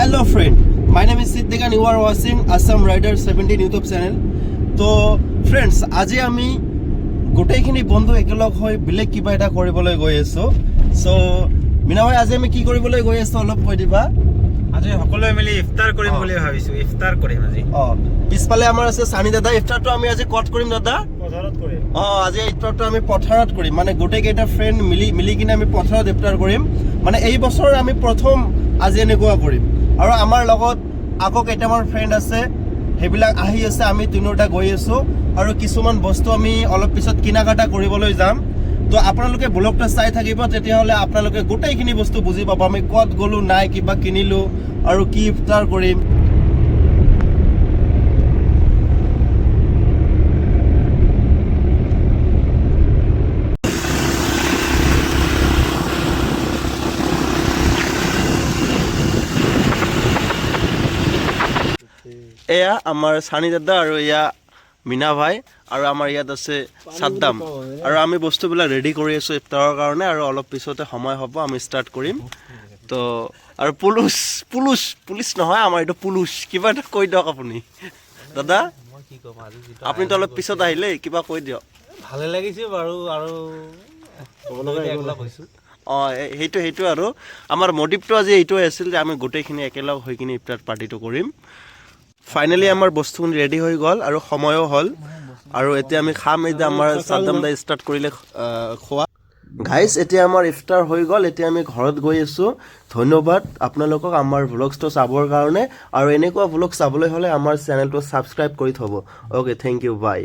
Hello friend, my name is Siddiq and you are watching Assam Rider 17 YouTube channel. তো friends, আজি আমি গোটেইখিনি বন্ধু একেলগ হৈ বেলেগ কিবা এটা কৰিবলৈ গৈ আছো। সো মিনা ভাই, আজি আমি কি কৰিবলৈ গৈ আছো অলপ কৈ দিবা। আজি সকলোৱে মিলি ইফতাৰ কৰিম বুলি ভাবিছো। ইফতাৰ কৰিম আজি। পিছফালে আমাৰ আছে সানি দাদা। ইফতাৰটো আমি আজি ক'ত কৰিম দাদা? পথাৰত কৰিম। আজি ইফতাৰটো আমি পথাৰত কৰিম, মানে গোটেই কেইটা ফ্ৰেণ্ড মিলি কিনে আমি পথাৰত ইফতাৰ কৰিম। মানে এই বছৰ আমি প্ৰথম আজি এনেকুৱা কৰিম। আৰু আমাৰ লগত আকৌ কেইটামান ফ্ৰেণ্ড আছে, সেইবিলাক আহি আছে। আমি তিনিওটা গৈ আছো আৰু কিছুমান বস্তু আমি অলপ পিছত কিনা কাটা কৰিবলৈ যাম। তো আপোনালোকে ব্লগটা চাই থাকিব, তেতিয়াহ'লে আপোনালোকে গোটেইখিনি বস্তু বুজি পাব। আমি ক'ত গ'লো, নাই কিবা কিনিলো আৰু কি ইফতাৰ কৰিম। এয়া আমাৰ সানি দাদা আৰু এয়া মিনা ভাই আৰু আমাৰ ইয়াত আছে সাদ্দাম। আৰু আমি বস্তুবিলাক ৰেডি কৰি আছো ইফতাৰৰ কাৰণে, আৰু অলপ পিছতে সময় হ'ব আমি ষ্টাৰ্ট কৰিম। তো আৰু পুলিচ নহয়, আমাৰ এইটো পুলুচ। কিবা এটা কৈ দিয়ক আপুনি দাদা। আপুনিতো অলপ পিছত আহিলে, কিবা কৈ দিয়ক। ভালে লাগিছে বাৰু, আৰু সেইটো আৰু আমাৰ মটিভটো আজি এইটোৱে আছিল যে আমি গোটেইখিনি একেলগ হৈ কিনে ইফতাৰ পাৰ্টিটো কৰিম। ফাইনেলি আমাৰ বস্তুখিনি ৰেডি হৈ গ'ল আৰু সময়ো হ'ল, আৰু এতিয়া আমি খাম। এতিয়া আমাৰ সাদ্দাম দাই ষ্টাৰ্ট কৰিলে খোৱা। গাইজ, এতিয়া আমাৰ ইফতাৰ হৈ গ'ল। এতিয়া আমি ঘৰত গৈ আছোঁ। ধন্যবাদ আপোনালোকক আমাৰ ভ্লগছটো চাবৰ কাৰণে, আৰু এনেকুৱা ভ্লগ চাবলৈ হ'লে আমাৰ চেনেলটো ছাবস্ক্ৰাইব কৰি থ'ব। অ'কে, থেংক ইউ, বাই।